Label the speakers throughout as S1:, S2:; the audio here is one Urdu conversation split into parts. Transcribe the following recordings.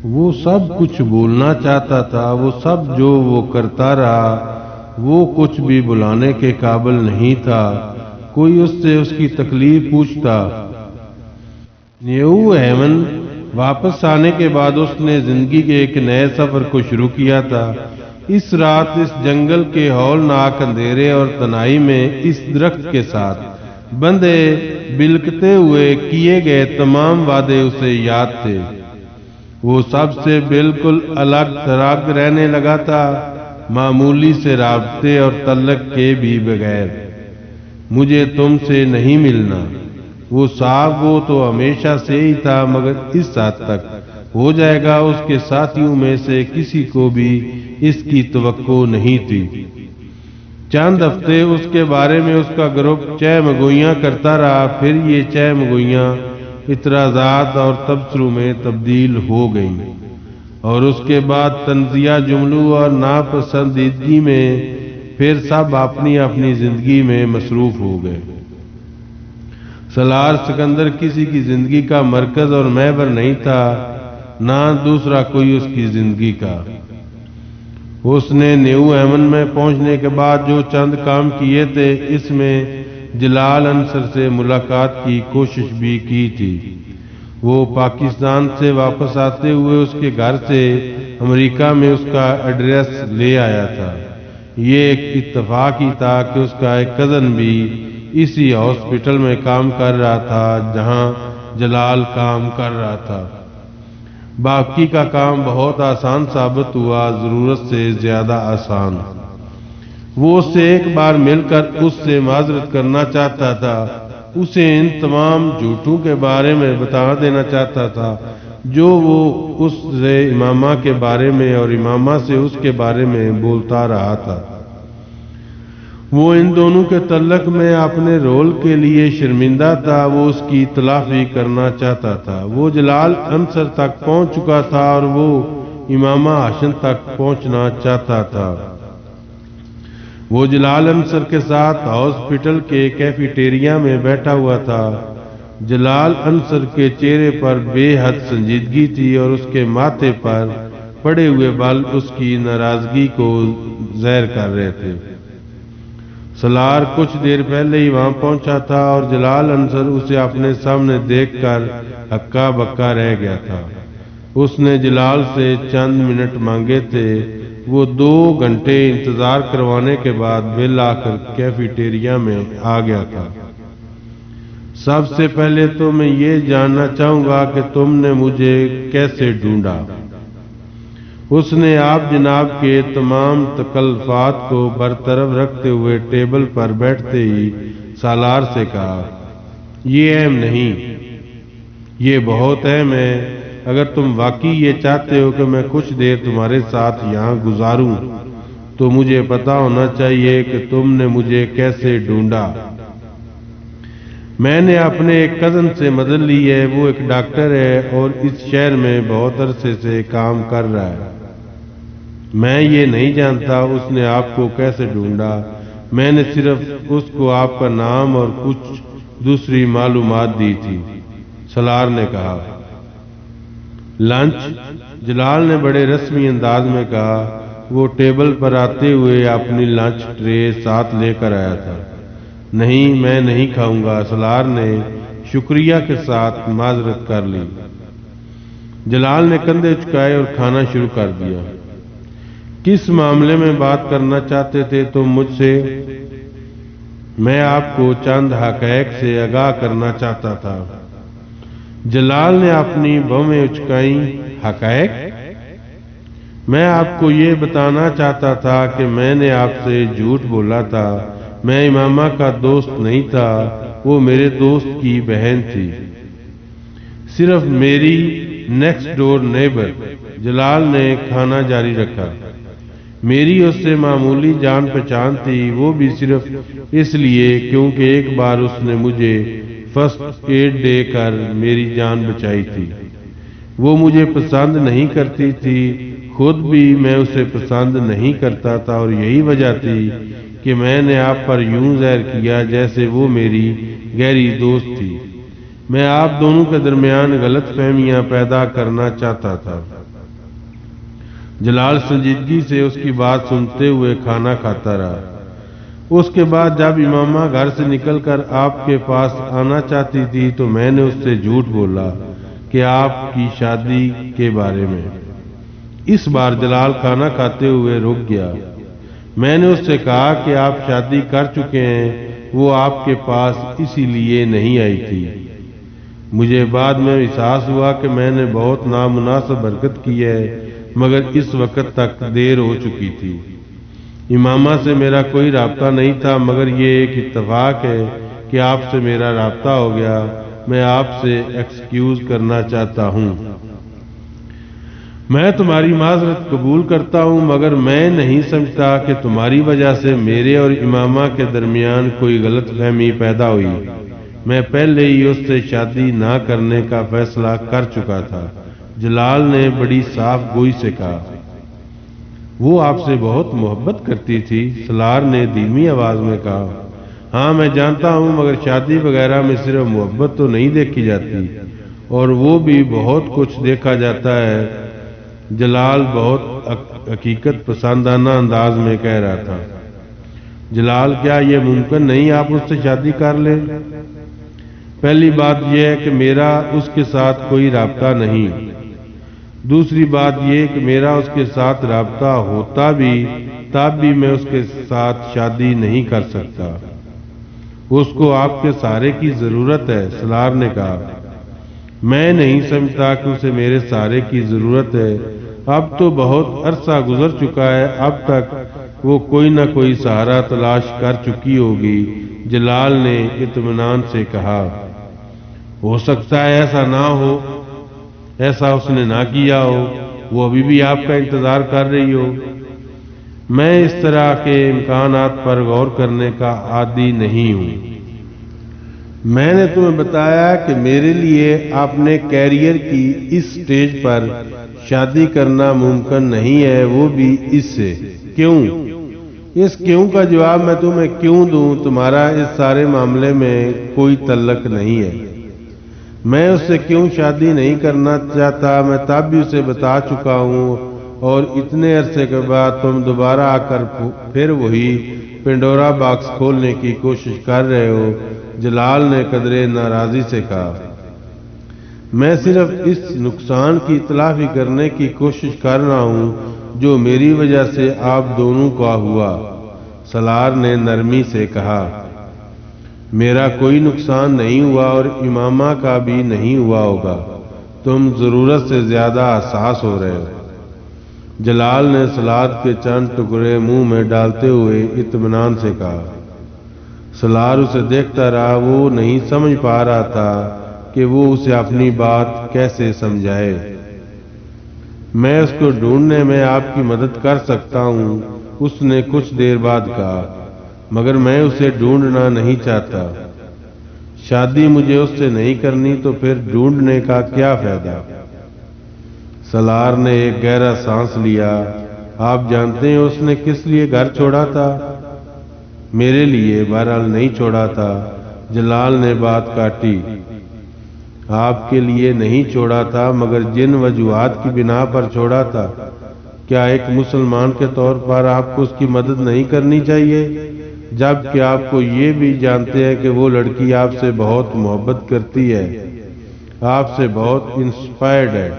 S1: وہ سب کچھ بولنا چاہتا تھا، وہ سب جو وہ کرتا رہا، وہ کچھ بھی بلانے کے قابل نہیں تھا۔ کوئی اس سے اس کی تکلیف پوچھتا۔ نیو ہیون واپس آنے کے بعد اس نے زندگی کے ایک نئے سفر کو شروع کیا تھا۔ اس رات اس جنگل کے ہولناک اندھیرے اور تنہائی میں اس درخت کے ساتھ بندھے بلکتے ہوئے کیے گئے تمام وعدے اسے یاد تھے۔ وہ سب سے بالکل الگ تھلگ رہنے لگا تھا، معمولی سے رابطے اور تعلق کے بھی بغیر۔ مجھے تم سے نہیں ملنا، وہ صاحب وہ تو ہمیشہ سے ہی تھا، مگر اس حد تک ہو جائے گا اس کے ساتھیوں میں سے کسی کو بھی اس کی توقع نہیں تھی۔ چند ہفتے اس کے بارے میں اس کا گروپ چہمگوئیاں کرتا رہا، پھر یہ چہمگوئیاں اعتراضات اور تبصروں میں تبدیل ہو گئیں، اور اس کے بعد تنزیہ جملوں اور ناپسندیدگی میں پھر سب اپنی اپنی زندگی میں مصروف ہو گئے۔ سالار سکندر کسی کی زندگی کا مرکز اور محور نہیں تھا، نہ دوسرا کوئی اس کی زندگی کا۔ اس نے نیو ہیون میں پہنچنے کے بعد جو چند کام کیے تھے، اس میں جلال انصر سے ملاقات کی کوشش بھی کی تھی۔ وہ پاکستان سے واپس آتے ہوئے اس کے گھر سے امریکہ میں اس کا ایڈریس لے آیا تھا۔ یہ ایک اتفاق ہی تھا کہ اس کا ایک کزن بھی اسی ہاسپٹل میں کام کر رہا تھا جہاں جلال کام کر رہا تھا۔ باقی کا کام بہت آسان ثابت ہوا، ضرورت سے زیادہ آسان۔ وہ اس سے ایک بار مل کر اس سے معذرت کرنا چاہتا تھا، اسے ان تمام جھوٹوں کے بارے میں بتا دینا چاہتا تھا جو وہ اس سے امامہ کے بارے میں اور امامہ سے اس کے بارے میں بولتا رہا تھا۔ وہ ان دونوں کے تعلق میں اپنے رول کے لیے شرمندہ تھا، وہ اس کی تلافی کرنا چاہتا تھا۔ وہ جلال انصر تک پہنچ چکا تھا اور وہ امامہ حسن تک پہنچنا چاہتا تھا۔ وہ جلال انصر کے ساتھ ہاسپٹل کے کیفیٹیریا میں بیٹھا ہوا تھا۔ جلال انصر کے چہرے پر بے حد سنجیدگی تھی اور اس کے ماتھے پر پڑے ہوئے بال اس کی ناراضگی کو ظاہر کر رہے تھے۔ سالار کچھ دیر پہلے ہی وہاں پہنچا تھا اور جلال انصر اسے اپنے سامنے دیکھ کر ہکا بکا رہ گیا تھا۔ اس نے جلال سے چند منٹ مانگے تھے۔ وہ 2 گھنٹے انتظار کروانے کے بعد بل آ کر کیفیٹیریا میں آ گیا تھا۔ سب سے پہلے تو میں یہ جاننا چاہوں گا کہ تم نے مجھے کیسے ڈھونڈا؟ اس نے آپ جناب کے تمام تکلفات کو برطرف رکھتے ہوئے ٹیبل پر بیٹھتے ہی سالار سے کہا، یہ اہم نہیں، یہ بہت اہم ہے۔ اگر تم واقعی یہ چاہتے ہو کہ میں کچھ دیر تمہارے ساتھ یہاں گزاروں تو مجھے پتا ہونا چاہیے کہ تم نے مجھے کیسے ڈھونڈا۔ میں نے اپنے ایک کزن سے مدد لی ہے، وہ ایک ڈاکٹر ہے اور اس شہر میں بہت عرصے سے کام کر رہا ہے۔ میں یہ نہیں جانتا اس نے آپ کو کیسے ڈھونڈا، میں نے صرف اس کو آپ کا نام اور کچھ دوسری معلومات دی تھی، سالار نے کہا۔ لنچ؟ جلال نے بڑے رسمی انداز میں کہا۔ وہ ٹیبل پر آتے ہوئے اپنی لنچ ٹرے ساتھ لے کر آیا تھا۔ نہیں، میں نہیں کھاؤں گا، سالار نے شکریہ کے ساتھ معذرت کر لی۔ جلال نے کندھے جھکائے اور کھانا شروع کر دیا۔ کس معاملے میں بات کرنا چاہتے تھے تم مجھ سے؟ میں آپ کو چند حقائق سے آگاہ کرنا چاہتا تھا۔ جلال نے اپنی بھویں اچکائیں۔ حقائق؟ میں آپ کو یہ بتانا چاہتا تھا کہ میں نے آپ سے جھوٹ بولا تھا۔ میں امامہ کا دوست نہیں تھا، وہ میرے دوست کی بہن تھی، صرف میری نیکسٹ ڈور نیبر۔ جلال نے کھانا جاری رکھا۔ میری اس سے معمولی جان پہچان تھی، وہ بھی صرف اس لیے کیونکہ ایک بار اس نے مجھے فرسٹ ایڈ دے کر میری جان بچائی تھی۔ وہ مجھے پسند نہیں کرتی تھی، خود بھی میں اسے پسند نہیں کرتا تھا، اور یہی وجہ تھی کہ میں نے آپ پر یوں ظاہر کیا جیسے وہ میری گہری دوست تھی۔ میں آپ دونوں کے درمیان غلط فہمیاں پیدا کرنا چاہتا تھا۔ جلال سنجیدگی سے اس کی بات سنتے ہوئے کھانا کھاتا رہا۔ اس کے بعد جب امامہ گھر سے نکل کر آپ کے پاس آنا چاہتی تھی تو میں نے اس سے جھوٹ بولا کہ آپ کی شادی کے بارے میں۔ اس بار جلال کھانا کھاتے ہوئے رک گیا۔ میں نے اس سے کہا کہ آپ شادی کر چکے ہیں، وہ آپ کے پاس اسی لیے نہیں آئی تھی۔ مجھے بعد میں احساس ہوا کہ میں نے بہت نامناسب حرکت کی ہے، مگر اس وقت تک دیر ہو چکی تھی۔ امامہ سے میرا کوئی رابطہ نہیں تھا، مگر یہ ایک اتفاق ہے کہ آپ سے میرا رابطہ ہو گیا۔ میں آپ سے ایکسکیوز کرنا چاہتا ہوں۔ میں تمہاری معذرت قبول کرتا ہوں، مگر میں نہیں سمجھتا کہ تمہاری وجہ سے میرے اور امامہ کے درمیان کوئی غلط فہمی پیدا ہوئی۔ میں پہلے ہی اس سے شادی نہ کرنے کا فیصلہ کر چکا تھا۔ جلال نے بڑی صاف گوئی سے کہا۔ وہ آپ سے بہت محبت کرتی تھی، سالار نے دھیمی آواز میں کہا۔ ہاں میں جانتا ہوں، مگر شادی وغیرہ میں صرف محبت تو نہیں دیکھی جاتی، اور وہ بھی بہت کچھ دیکھا جاتا ہے۔ جلال بہت حقیقت پسندانہ انداز میں کہہ رہا تھا۔ جلال کیا یہ ممکن نہیں آپ اس سے شادی کر لیں؟ پہلی بات یہ ہے کہ میرا اس کے ساتھ کوئی رابطہ نہیں۔ دوسری بات یہ کہ میرا اس کے ساتھ رابطہ ہوتا بھی تب بھی میں اس کے ساتھ شادی نہیں کر سکتا۔ اس کو آپ کے سہارے کی ضرورت ہے، سالار نے کہا۔ میں نہیں سمجھتا کہ اسے میرے سہارے کی ضرورت ہے۔ اب تو بہت عرصہ گزر چکا ہے، اب تک وہ کوئی نہ کوئی سہارا تلاش کر چکی ہوگی، جلال نے اطمینان سے کہا۔ ہو سکتا ہے ایسا نہ ہو، ایسا اس نے نہ کیا ہو، وہ ابھی بھی آپ کا انتظار کر رہی ہو۔ میں اس طرح کے امکانات پر غور کرنے کا عادی نہیں ہوں۔ میں نے تمہیں بتایا کہ میرے لیے اپنے کیریئر کی اس سٹیج پر شادی کرنا ممکن نہیں ہے، وہ بھی اس سے۔ کیوں؟ اس کیوں کا جواب میں تمہیں کیوں دوں؟ تمہارا اس سارے معاملے میں کوئی تعلق نہیں ہے۔ میں اس سے کیوں شادی نہیں کرنا چاہتا میں تب بھی اسے بتا چکا ہوں، اور اتنے عرصے کے بعد تم دوبارہ آ کر پھر وہی پنڈورا باکس کھولنے کی کوشش کر رہے ہو، جلال نے قدرے ناراضی سے کہا۔ میں صرف اس نقصان کی تلافی کرنے کی کوشش کر رہا ہوں جو میری وجہ سے آپ دونوں کا ہوا، سالار نے نرمی سے کہا۔ میرا کوئی نقصان نہیں ہوا اور امامہ کا بھی نہیں ہوا ہوگا، تم ضرورت سے زیادہ حساس ہو رہے ہو، جلال نے سلاد کے چند ٹکڑے منہ میں ڈالتے ہوئے اطمینان سے کہا۔ سالار اسے دیکھتا رہا، وہ نہیں سمجھ پا رہا تھا کہ وہ اسے اپنی بات کیسے سمجھائے۔ میں اس کو ڈھونڈنے میں آپ کی مدد کر سکتا ہوں، اس نے کچھ دیر بعد کہا، مگر میں اسے ڈھونڈنا نہیں چاہتا۔ شادی مجھے اس سے نہیں کرنی تو پھر ڈھونڈنے کا کیا فائدہ؟ سالار نے ایک گہرا سانس لیا۔ آپ جانتے ہیں اس نے کس لیے گھر چھوڑا تھا؟ میرے لیے، بہرحال نہیں چھوڑا تھا، جلال نے بات کاٹی۔ آپ کے لیے نہیں چھوڑا تھا، مگر جن وجوہات کی بنا پر چھوڑا تھا، کیا ایک مسلمان کے طور پر آپ کو اس کی مدد نہیں کرنی چاہیے؟ جبکہ آپ کو یہ بھی جانتے ہیں کہ وہ لڑکی آپ سے بہت محبت کرتی ہے، آپ سے بہت انسپائرڈ ہے۔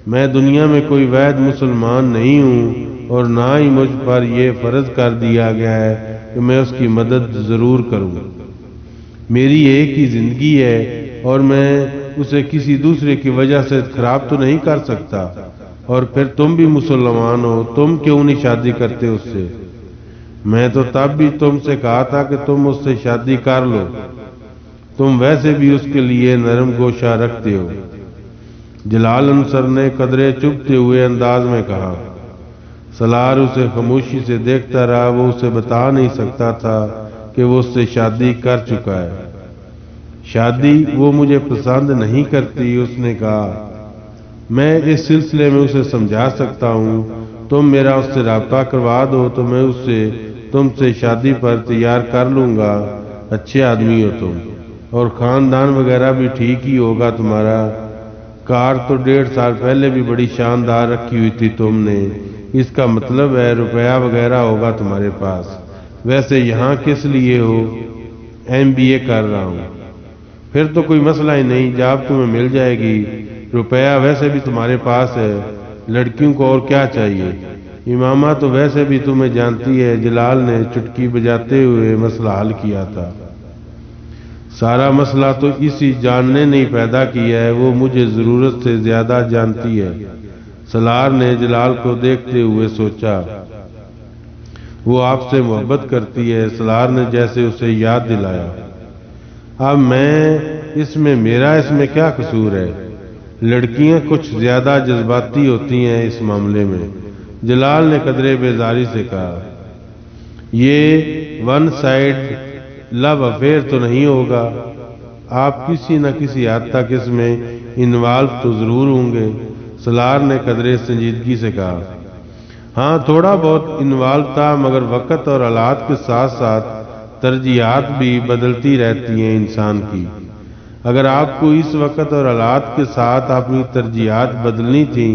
S1: میں دنیا میں کوئی وحید مسلمان نہیں ہوں، اور نہ ہی مجھ پر یہ فرض کر دیا گیا ہے کہ میں اس کی مدد ضرور کروں۔ میری ایک ہی زندگی ہے اور میں اسے کسی دوسرے کی وجہ سے خراب تو نہیں کر سکتا۔ اور پھر تم بھی مسلمان ہو، تم کیوں نہیں شادی کرتے اس سے؟ میں تو تب بھی تم سے کہا تھا کہ تم اس سے شادی کر لو، تم ویسے بھی اس کے لیے نرم گوشہ رکھتے ہو، جلال انصر نے قدرے چبھتے ہوئے انداز میں کہا۔ سالار اسے خاموشی سے دیکھتا رہا، وہ اسے بتا نہیں سکتا تھا کہ وہ اس سے شادی کر چکا ہے۔ شادی وہ مجھے پسند نہیں کرتی، اس نے کہا۔ میں اس سلسلے میں اسے سمجھا سکتا ہوں، تم میرا اس سے رابطہ کروا دو تو میں اس سے تم سے شادی پر تیار کر لوں گا۔ اچھے آدمی ہو تم، اور خاندان وغیرہ بھی ٹھیک ہی ہوگا تمہارا۔ کار تو 1.5 سال پہلے بھی بڑی شاندار رکھی ہوئی تھی تم نے، اس کا مطلب ہے روپیہ وغیرہ ہوگا تمہارے پاس۔ ویسے یہاں کس لیے ہو؟ MBA کر رہا ہوں۔ پھر تو کوئی مسئلہ ہی نہیں، جاب تمہیں مل جائے گی، روپیہ ویسے بھی تمہارے پاس ہے، لڑکیوں کو اور کیا چاہیے؟ امامہ تو ویسے بھی تمہیں جانتی ہے، جلال نے چٹکی بجاتے ہوئے مسئلہ حل کیا تھا۔ سارا مسئلہ تو اسی جاننے نے پیدا کیا ہے، وہ مجھے ضرورت سے زیادہ جانتی ہے۔ سالار نے جلال کو دیکھتے ہوئے سوچا، وہ آپ سے محبت کرتی ہے۔ سالار نے جیسے اسے یاد دلایا، اب میرا اس میں کیا قصور ہے؟ لڑکیاں کچھ زیادہ جذباتی ہوتی ہیں اس معاملے میں، جلال نے قدرے بیزاری سے کہا۔ یہ ون سائڈ لو افیئر تو نہیں ہوگا؟ آپ کسی نہ کسی حد تک اس میں انوالو تو ضرور ہوں گے، سالار نے قدرے سنجیدگی سے کہا۔ ہاں تھوڑا بہت انوالو تھا، مگر وقت اور حالات کے ساتھ ساتھ ترجیحات بھی بدلتی رہتی ہیں انسان کی۔ اگر آپ کو اس وقت اور حالات کے ساتھ اپنی ترجیحات بدلنی تھیں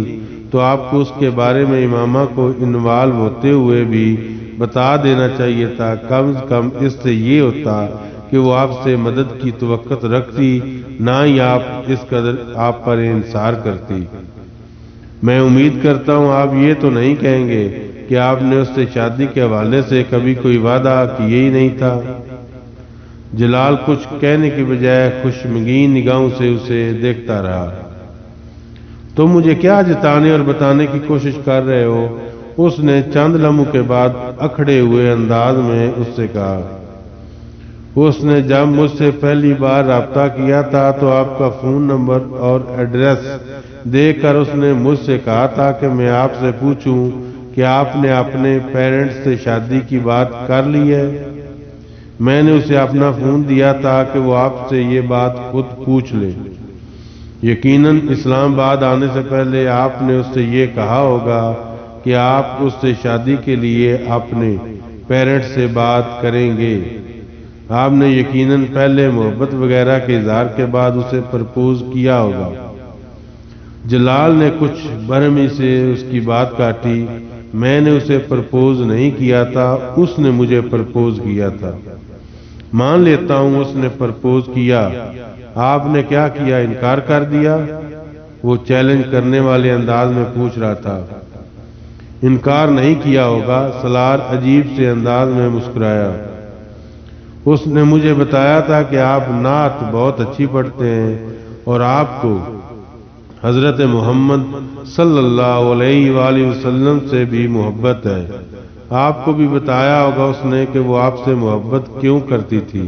S1: تو آپ کو اس کے بارے میں امامہ کو انوالو ہوتے ہوئے بھی بتا دینا چاہیے تھا۔ کم از کم اس سے یہ ہوتا کہ وہ آپ سے مدد کی توقع رکھتی، نہ ہی آپ اس قدر آپ پر انحصار کرتی۔ میں امید کرتا ہوں آپ یہ تو نہیں کہیں گے کہ آپ نے اس سے شادی کے حوالے سے کبھی کوئی وعدہ کیا ہی نہیں تھا؟ جلال کچھ کہنے کی بجائے خوشمگین نگاہوں سے اسے دیکھتا رہا۔ تم مجھے کیا جتانے اور بتانے کی کوشش کر رہے ہو؟ اس نے چند لمحوں کے بعد اکھڑے ہوئے انداز میں اس سے کہا۔ اس نے جب مجھ سے پہلی بار رابطہ کیا تھا تو آپ کا فون نمبر اور ایڈریس دیکھ کر اس نے مجھ سے کہا تھا کہ میں آپ سے پوچھوں کہ آپ نے اپنے پیرنٹس سے شادی کی بات کر لی ہے۔ میں نے اسے اپنا فون دیا تھا کہ وہ آپ سے یہ بات خود پوچھ لے۔ یقیناً اسلام آباد آنے سے پہلے آپ نے اس سے یہ کہا ہوگا کہ آپ اس سے شادی کے لیے اپنے پیرنٹس سے بات کریں گے۔ آپ نے یقیناً پہلے محبت وغیرہ کے اظہار کے بعد اسے پرپوز کیا ہوگا۔ جلال نے کچھ برہمی سے اس کی بات کاٹی۔ میں نے اسے پرپوز نہیں کیا تھا، اس نے مجھے پرپوز کیا تھا۔ مان لیتا ہوں اس نے پرپوز کیا، آپ نے کیا کیا؟ انکار کر دیا؟ وہ چیلنج کرنے والے انداز میں پوچھ رہا تھا۔ انکار نہیں کیا ہوگا، سالار عجیب سے انداز میں مسکرایا۔ اس نے مجھے بتایا تھا کہ آپ نعت بہت اچھی پڑھتے ہیں اور آپ کو حضرت محمد صلی اللہ علیہ وآلہ وسلم سے بھی محبت ہے۔ آپ کو بھی بتایا ہوگا اس نے کہ وہ آپ سے محبت کیوں کرتی تھی،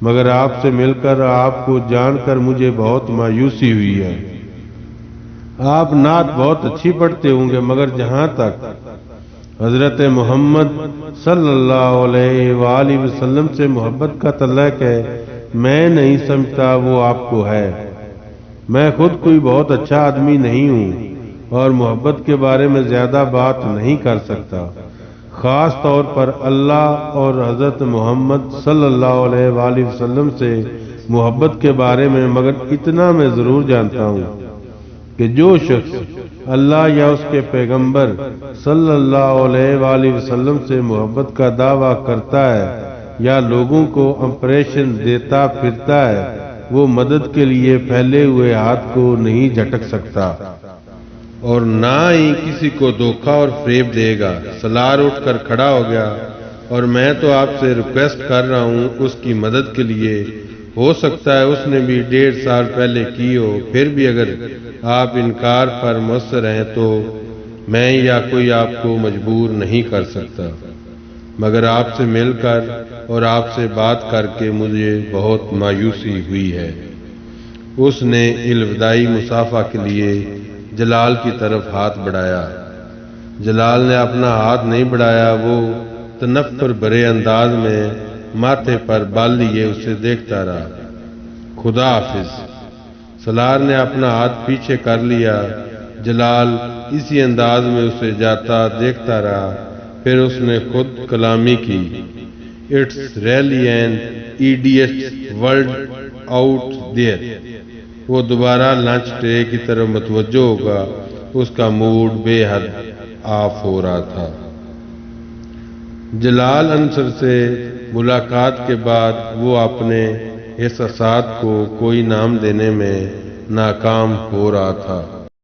S1: مگر آپ سے مل کر آپ کو جان کر مجھے بہت مایوسی ہوئی ہے۔ آپ نعت بہت اچھی پڑھتے ہوں گے، مگر جہاں تک حضرت محمد صلی اللہ علیہ وآلہ وسلم سے محبت کا تعلق ہے، میں نہیں سمجھتا وہ آپ کو ہے۔ میں خود کوئی بہت اچھا آدمی نہیں ہوں اور محبت کے بارے میں زیادہ بات نہیں کر سکتا، خاص طور پر اللہ اور حضرت محمد صلی اللہ علیہ وآلہ وسلم سے محبت کے بارے میں، مگر اتنا میں ضرور جانتا ہوں کہ جو شخص اللہ یا اس کے پیغمبر صلی اللہ علیہ وآلہ وسلم سے محبت کا دعویٰ کرتا ہے یا لوگوں کو امپریشن دیتا پھرتا ہے، وہ مدد کے لیے پھیلے ہوئے ہاتھ کو نہیں جھٹک سکتا اور نہ ہی کسی کو دھوکہ اور فریب دے گا۔ سالار اٹھ کر کھڑا ہو گیا، اور میں تو آپ سے ریکویسٹ کر رہا ہوں اس کی مدد کے لیے، ہو سکتا ہے اس نے بھی 1.5 سال پہلے کی ہو، پھر بھی اگر آپ انکار پر مصر ہیں تو میں یا کوئی آپ کو مجبور نہیں کر سکتا، مگر آپ سے مل کر اور آپ سے بات کر کے مجھے بہت مایوسی ہوئی ہے۔ اس نے الوداعی مصافحہ کے لیے جلال کی طرف ہاتھ بڑھایا۔ جلال نے اپنا ہاتھ نہیں بڑھایا، وہ تنفر بھرے انداز میں ماتھے پر بال لیے اسے دیکھتا رہا۔ خدا حافظ۔ سالار نے اپنا ہاتھ پیچھے کر لیا۔ جلال اسی انداز میں اسے جاتا دیکھتا رہا، پھر اس نے خود کلامی کی۔ It's really an idiot world out there. وہ دوبارہ لنچ ٹرے کی طرف متوجہ ہوگا، اس کا موڈ بے حد آف ہو رہا تھا۔ جلال انصر سے ملاقات کے بعد وہ اپنے احساسات کو کوئی نام دینے میں ناکام ہو رہا تھا۔